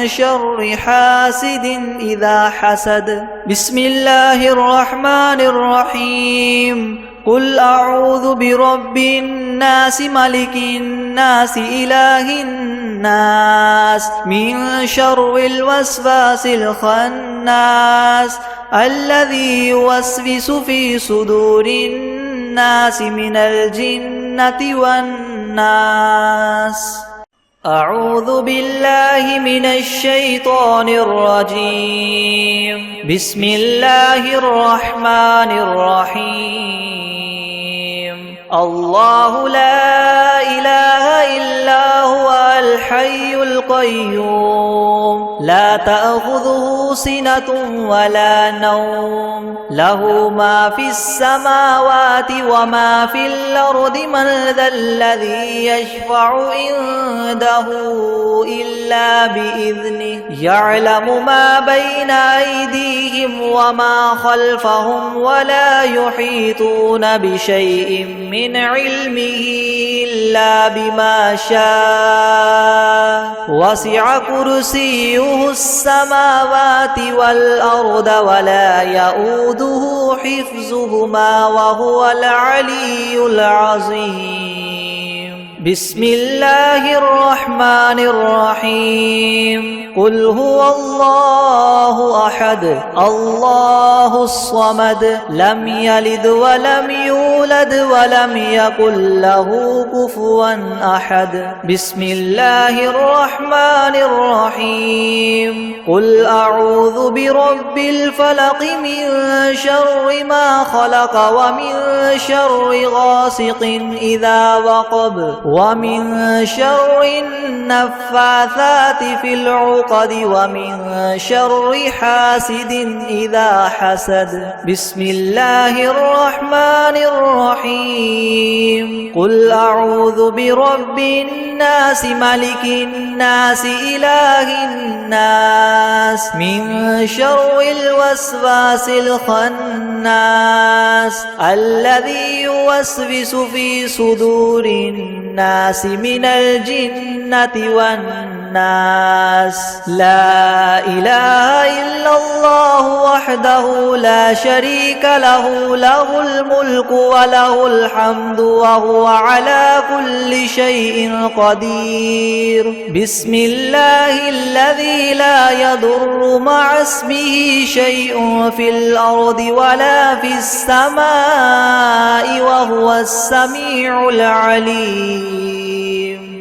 شر حاسد إذا حسد. بسم الله الرحمن الرحيم. قل أعوذ برب الناس ملك الناس إله الناس من شر الوسواس الخناس الذي يوسوس في صدور الناس من الجنة والناس. أعوذ بالله من الشيطان الرجيم. بسم الله الرحمن الرحيم. الله لا إله إلا هو الحي القيوم لا تأخذه سنة ولا نوم له ما في السماوات وما في الأرض من ذا الذي يشفع عنده إلا بإذنه يعلم ما بين أيديهم وما خلفهم ولا يحيطون بشيء من علمه إلا بما شاء وسع كرسيه السماوات والأرض ولا يؤوده حفظهما وهو العلي العظيم. بسم الله الرحمن الرحيم. قل هو الله أحد الله الصمد لم يلد ولم يولد ولم يكن له كفوا أحد. بسم الله الرحمن الرحيم. قل أعوذ برب الفلق من شر ما خلق ومن شر غاسق إذا وقب ومن شر النفاثات في العقد ومن شر حاسد إذا حسد. بسم الله الرحمن الرحيم. قل أعوذ برب الناس ملك الناس إله الناس من شر الوسواس الخناس الذي يوسوس في صدور الناس من الجنة والناس. لا إله إلا الله وحده لا شريك له له الملك وله الحمد وهو على كل شيء قدير. بسم الله الذي لا يضر مع اسمه شيء في الأرض ولا في السماء وهو السميع العليم.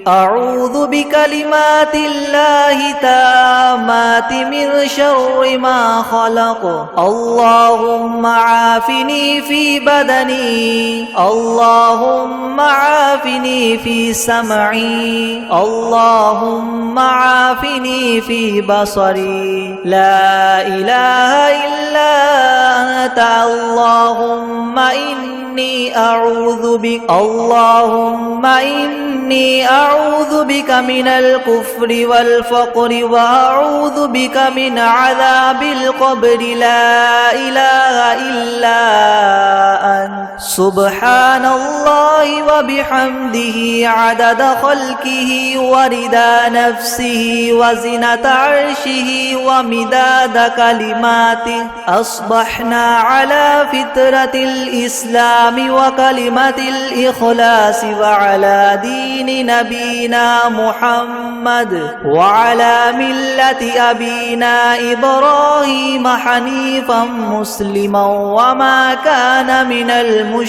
أعوذ بكلمات الله تامات من شر ما خلق. اللهم عافني في بدني اللهم عافني في سمعي اللهم عافني في بصري. لا إله إلا أنت اللهم إني أعوذ بك اللهم إني أعوذ بك من الكفر والفقر وأعوذ بك من عذاب القبر. لا إله إلا أنت سبحان الله وبحمده عدد خلقه ورضا نفسه وزنة عرشه ومداد كلماته. أصبحنا على فطرة الإسلام وكلمة الإخلاص وعلى دين نبينا محمد وعلى ملة أبينا إبراهيم حنيفا مسلما وما كان من المشركين.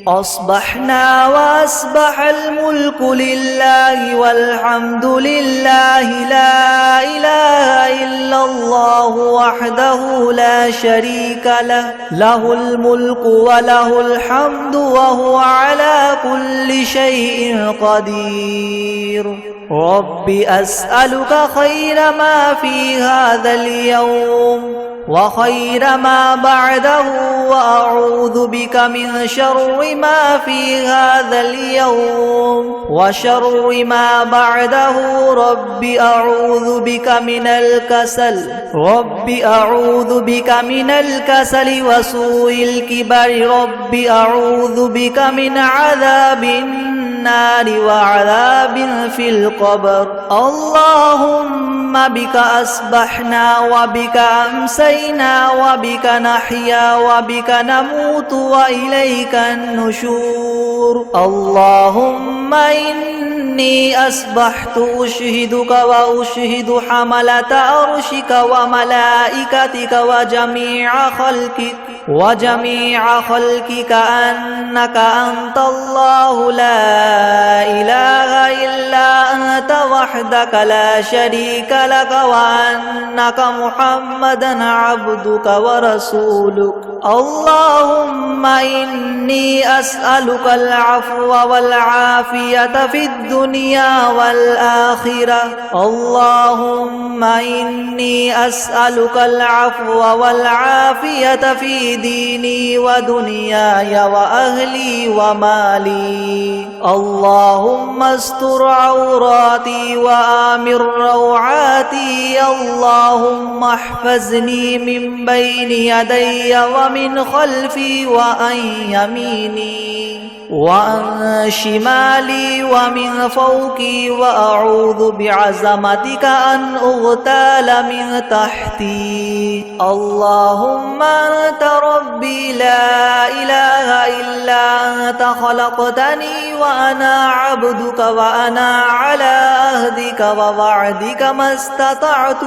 أصبحنا وأصبح الملك لله والحمد لله لا إله إلا الله وحده لا شريك له، له الملك وله الحمد وهو على كل شيء قدير. رب أسألك خير ما في هذا اليوم وخير ما بعده، وأعوذ بك من شر ما في هذا اليوم وشر ما بعده. رب أعوذ بك من الكسل، رب أعوذ بك من الكسل وسوء الكبر. رب أعوذ بك من عذاب النار وعذاب في القبر. اللهم بك أصبحنا وبك أمسينا وبك نحيا وبك نموت وإليك النشور. اللهم إني أصبحت أشهدك وأشهد حملة عرشك وملائكتك وجميع خلقك أنك أنت الله لا إله إلا أنت وحدك لا شريك لك، وأنك محمدا عبدك ورسولك. اللهم إني أسألك العفو والعافية في الدنيا والآخرة. اللهم إني أسألك العفو والعافية في ديني ودنياي وأهلي ومالي. اللهم استر عوراتي وآمن روعاتي. اللهم احفظني من بين يدي ومن خلفي وعن يميني وعن شمالي ومن فوقي، وأعوذ بعظمتك أن أغتال من تحتي. اللهم أنت ربي لا إله إلا أنت، خلقتني وأنا عبدك وأنا على عهدك ووعدك ما استطعت.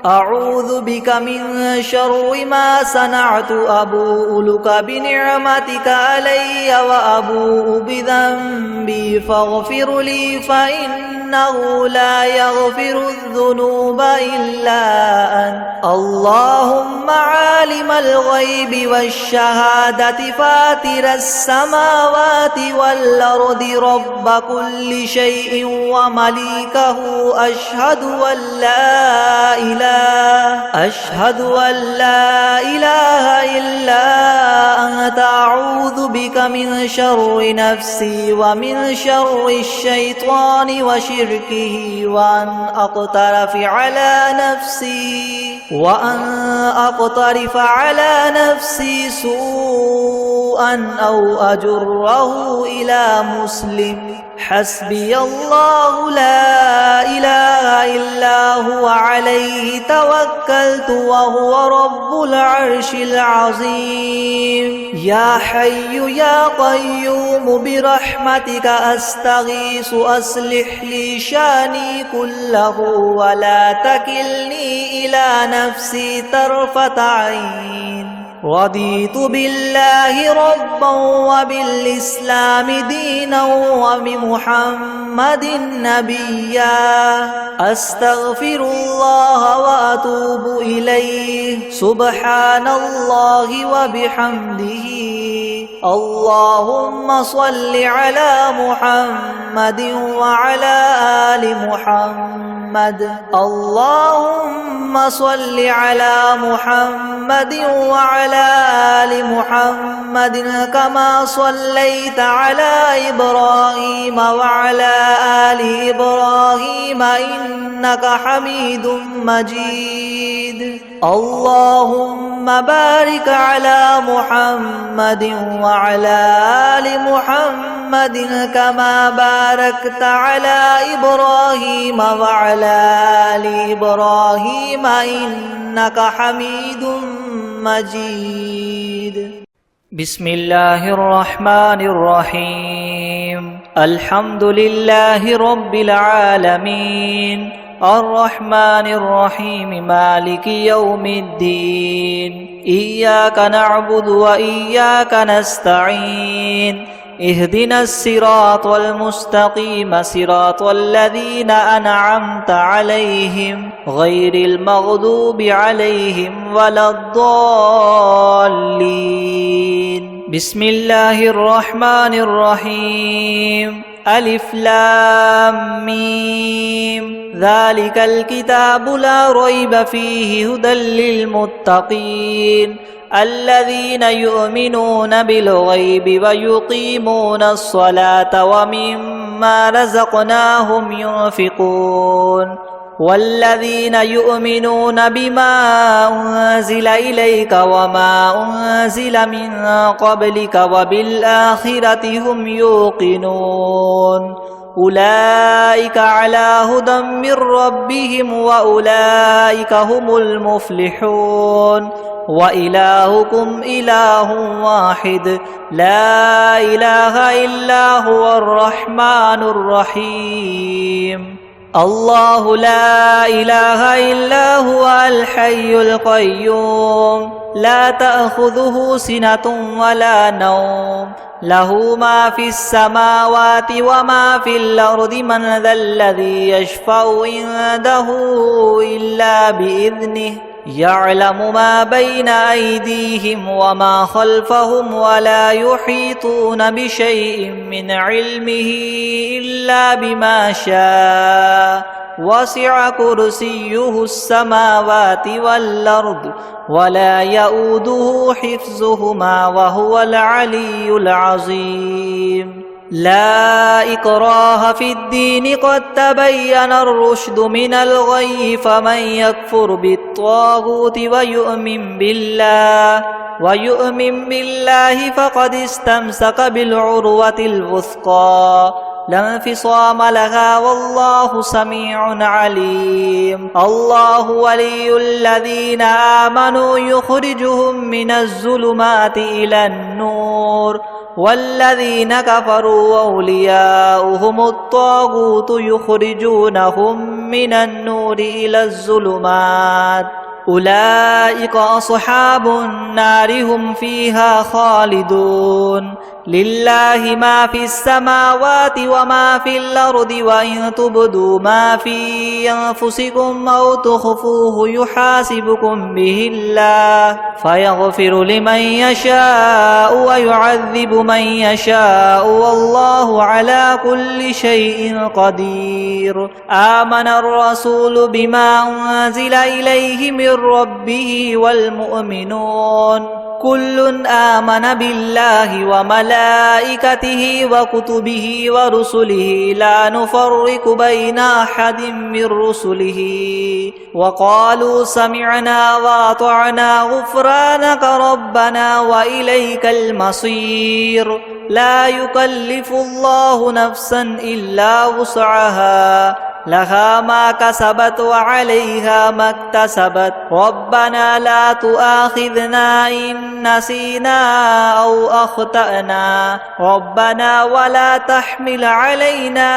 أعوذ بك من شر ما صنعت. أبوء لك بنعمتك علي وأبوء بذنبي فاغفر لي، فإنه لا يغفر الذنوب إلا أنت. اللهم عالم الغيب والشهادة فاتر السماوات والأرض رب كل شيء ومليكه، أشهد أن لا إله إلا أنت. أعوذ بك من شر نفسي ومن شر الشيطان وشركه، وأن أقترف على نفسي سوءا أو أجره إلى مسلم. حسبي الله لا إله إلا هو عليه توكلت وهو رب العرش العظيم. يا حي يا قيوم برحمتك أستغيث، أصلح لي شاني كله ولا تكلني إلى نفسي طرفة عين. رضيت بالله ربا وبالإسلام دينا وبمحمد نبيا. أستغفر الله وأتوب إليه. سبحان الله وبحمده. اللهم صل على محمد وعلى آل محمد. محمد اللهم صل على محمد وعلى آل محمد كما صليت على إبراهيم وعلى آل إبراهيم إنك حميد مجيد اللهم بارك على محمد وعلى آل محمد كما باركت على إبراهيم وعلى آل إبراهيم إنك حميد مجيد بسم الله الرحمن الرحيم الحمد لله رب العالمين الرحمن الرحيم مالك يوم الدين إياك نعبد وإياك نستعين اهدنا الصراط المستقيم صراط الذين أنعمت عليهم غير المغضوب عليهم ولا الضالين بسم الله الرحمن الرحيم ألف لام ميم ذلك الكتاب لا ريب فيه هدى للمتقين الذين يؤمنون بالغيب ويقيمون الصلاة ومما رزقناهم ينفقون والذين يؤمنون بما أنزل إليك وما أنزل من قبلك وبالآخرة هم يوقنون أولئك على هدى من ربهم وأولئك هم المفلحون وإلهكم إله واحد لا إله إلا هو الرحمن الرحيم الله لا إله إلا هو الحي القيوم لا تأخذه سنة ولا نوم له ما في السماوات وما في الأرض من ذا الذي يشفع عنده إلا بإذنه يعلم ما بين أيديهم وما خلفهم ولا يحيطون بشيء من علمه إلا بما شاء وسع كرسيه السماوات والأرض ولا يؤوده حفظهما وهو العلي العظيم لا إكراه في الدين قد تبين الرشد من الغي فمن يكفر بالطاغوت ويؤمن بالله فقد استمسك بالعروة الوثقى لا انفصام لها والله سميع عليم الله ولي الذين آمنوا يخرجهم من الظلمات إلى النور والذين كفروا أولياؤهم الطاغوت يخرجونهم من النور إلى الظلمات أولئك أصحاب النار هم فيها خالدون لله ما في السماوات وما في الأرض وإن تبدوا ما في أنفسكم أو تخفوه يحاسبكم به الله فيغفر لمن يشاء ويعذب من يشاء والله على كل شيء قدير آمن الرسول بما أنزل إليه من ربه والمؤمنون كل آمن بالله وملائكته وكتبه ورسله لا نفرق بين أحد من رسله وقالوا سمعنا وأطعنا غفرانك ربنا وإليك المصير لا يكلف الله نفسا إلا وسعها لها ما كسبت وعليها ما اكتسبت ربنا لا تؤاخذنا إن نسينا أو أخطأنا ربنا ولا تحمل علينا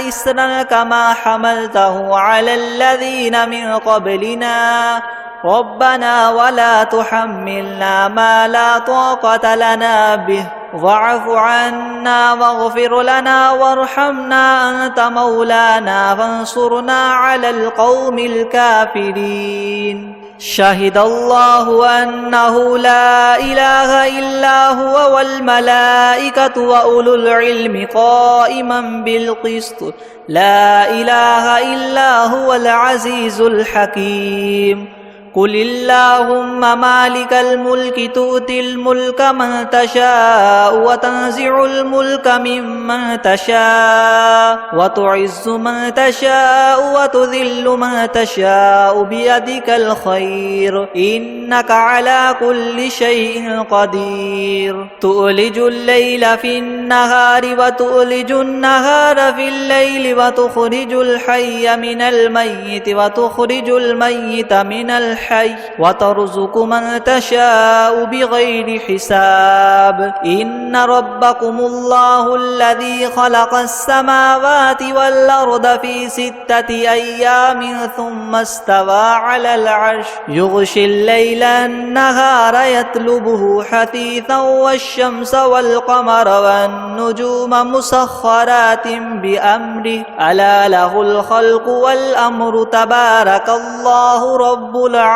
إصرا كما حملته على الذين من قبلنا ربنا ولا تحملنا ما لا طاقة لنا به واعف عنا واغفر لنا وارحمنا أنت مولانا فانصرنا على القوم الكافرين شهد الله أنه لا إله إلا هو والملائكة وأولو العلم قائما بالقسط لا إله إلا هو العزيز الحكيم قل اللهم مالك الملك تؤتي الملك من تشاء وتنزع الملك ممن تشاء وتعز من تشاء وتذل من تشاء بيدك الخير إنك على كل شيء قدير تؤلج الليل في النهار وتؤلج النهار في الليل وتخرج الحي من الميت وتخرج الميت من الحي وترزق من تشاء بغير حساب إن ربكم الله الذي خلق السماوات والأرض في 6 أيام ثم استوى على العرش يغشي الليل النهار يطلبه حثيثا والشمس والقمر والنجوم مسخرات بأمره ألا له الخلق والأمر تبارك الله رب العالمين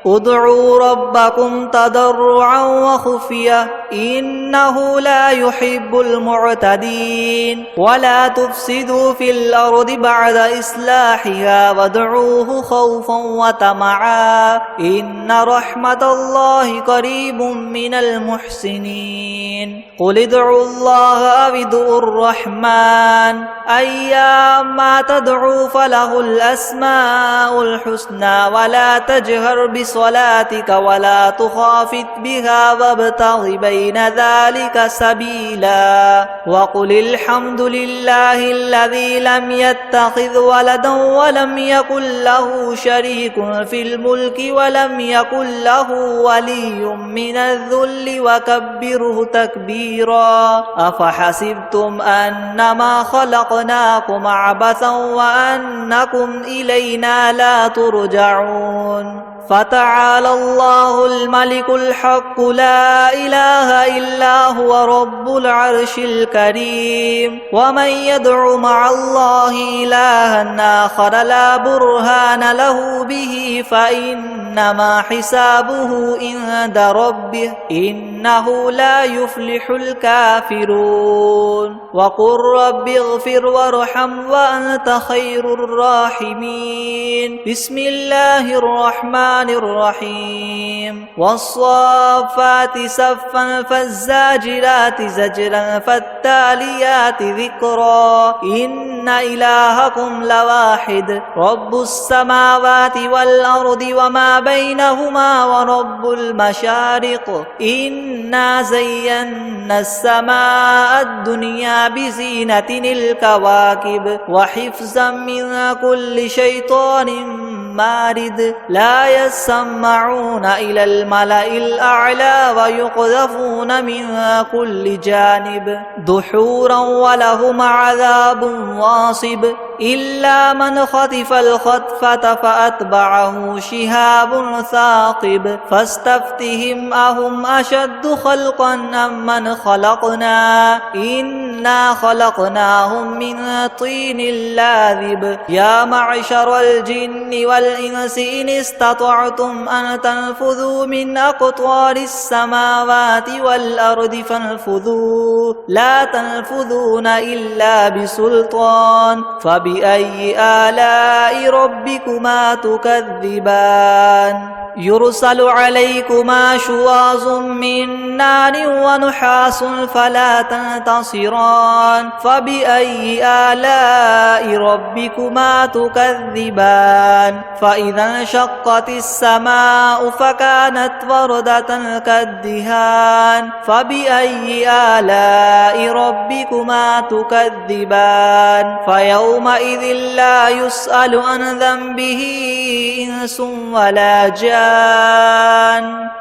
ادعوا ربكم تضرعا وخفية إنه لا يحب المعتدين ولا تفسدوا في الأرض بعد إصلاحها وادعوه خوفا وطمعا إن رحمة الله قريب من المحسنين قل ادعوا الله أو ادعوا الرحمن أيما تدعوا فله الأسماء الحسنى ولا تجهر بصلاتك ولا تخافت بها وابتغ بين ذلك سبيلا وقل الحمد لله الذي لم يتخذ ولدا ولم يكن له شريك في الملك ولم يكن له ولي من الذل وكبره تكبيرا أفحسبتم أنما خلقناكم عبثا وأنكم إلينا لا ترجعون فتعالى الله الملك الحق لا إله إلا هو رب العرش الكريم ومن يدع مع الله إلها آخر لا برهان له به فإنما حسابه عند ربه إنه لا يفلح الكافرون وقل رب اغفر وارحم وأنت خير الراحمين بسم الله الرحمن الرحيم والصافات صفا فالزاجرات زجرا فالتاليات ذكرا إن إلهكم لواحد رب السماوات والأرض وما بينهما ورب المشارق إنا زينا السماء الدنيا بزينة الكواكب وحفظا من كل شيطان مارد لا يسمعون إلى الملأ الأعلى ويقذفون من كل جانب دحورا ولهم عذاب واصب إلا من خطف الخطفة فأتبعه شهاب ثاقب فاستفتهم أهم أشد خلقا أم من خلقنا إنا خلقناهم من طين لاذب يا معشر الجن والإنس إن استطعتم أن تنفذوا من أقطار السماوات والأرض فانفذوا لا تنفذون إلا بسلطان فبأي آلاء ربكما تكذبان يرسل عليكما شواظ من نار ونحاس فلا تنتصران فبأي آلاء ربكما تكذبان فإذا انشقت السماء فكانت وردة كالدهان فبأي آلاء ربكما تكذبان فيومئذ لا يسأل عن ذنبه إنس ولا جان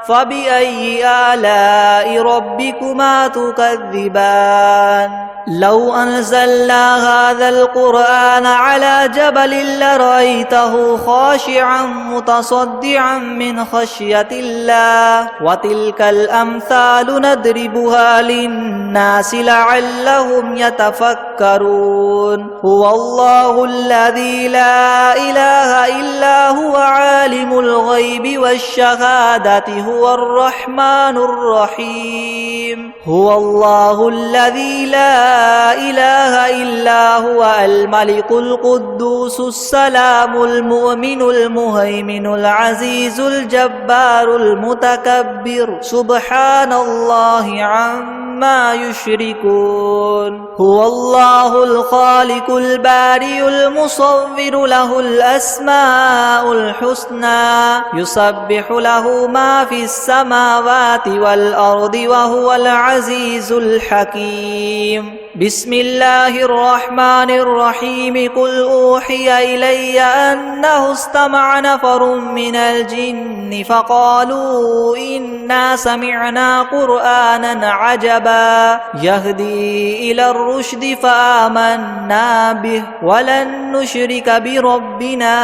فبأي آلاء ربكما تكذبان لو أنزلنا هذا القرآن على جبل لرأيته خاشعا متصدعا من خشية الله وتلك الأمثال نضربها للناس لعلهم يتفكرون هو الله الذي لا إله إلا هو عالم الغيب والشهادة هو الرحمن الرحيم هو الله الذي لا إله إلا هو الملك القدوس السلام المؤمن المهيمن العزيز الجبار المتكبر سبحان الله عما يشركون هو الله الخالق البارئ المصور له الأسماء الحسنى يسبح له ما في السماوات والأرض وهو العزيز الحكيم بسم الله الرحمن الرحيم قل أوحي إلي أنه استمع نفر من الجن فقالوا إنا سمعنا قرآنا عجبا يهدي إلى الرشد فآمنا به ولن نشرك بربنا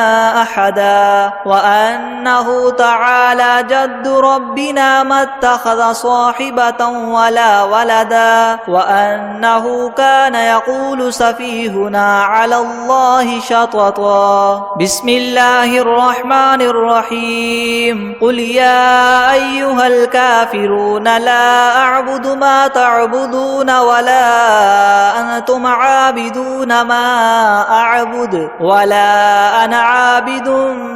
أحدا وأنه تعالى جد ربنا ما اتخذ صاحبة ولا ولدا وأنه كان يقول سفيهنا على الله شططا بسم الله الرحمن الرحيم قل يا أيها الكافرون لا أعبد ما تعبدون ولا أنتم عابدون ما أعبد ولا أنا عابد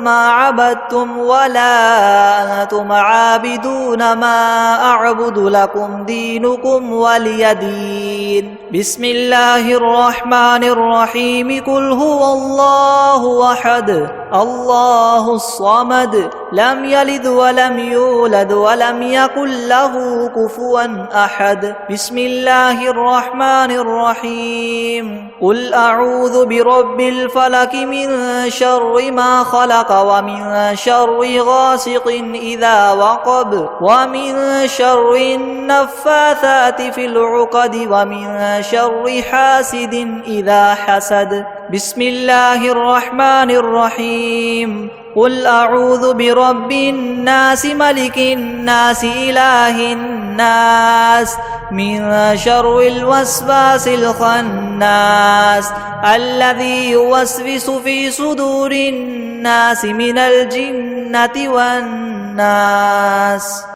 ما عبدتم ولا أنتم عابدون ما أعبد لكم دينكم ولي دين بسم الله الرحمن الرحيم قل هو الله أحد الله الصمد لم يلد ولم يولد ولم يكن له كفوا أحد بسم الله الرحمن الرحيم قل أعوذ برب الفلك من شر ما خلق ومن شر غاسق إذا وقب ومن شر النفاثات في العقد ومن شر حاسد إذا حسد بسم الله الرحمن الرحيم قل أعوذ برب الناس ملك الناس إله الناس من شر الوسواس الخناس الذي يوسوس في صدور الناس من الجنة والناس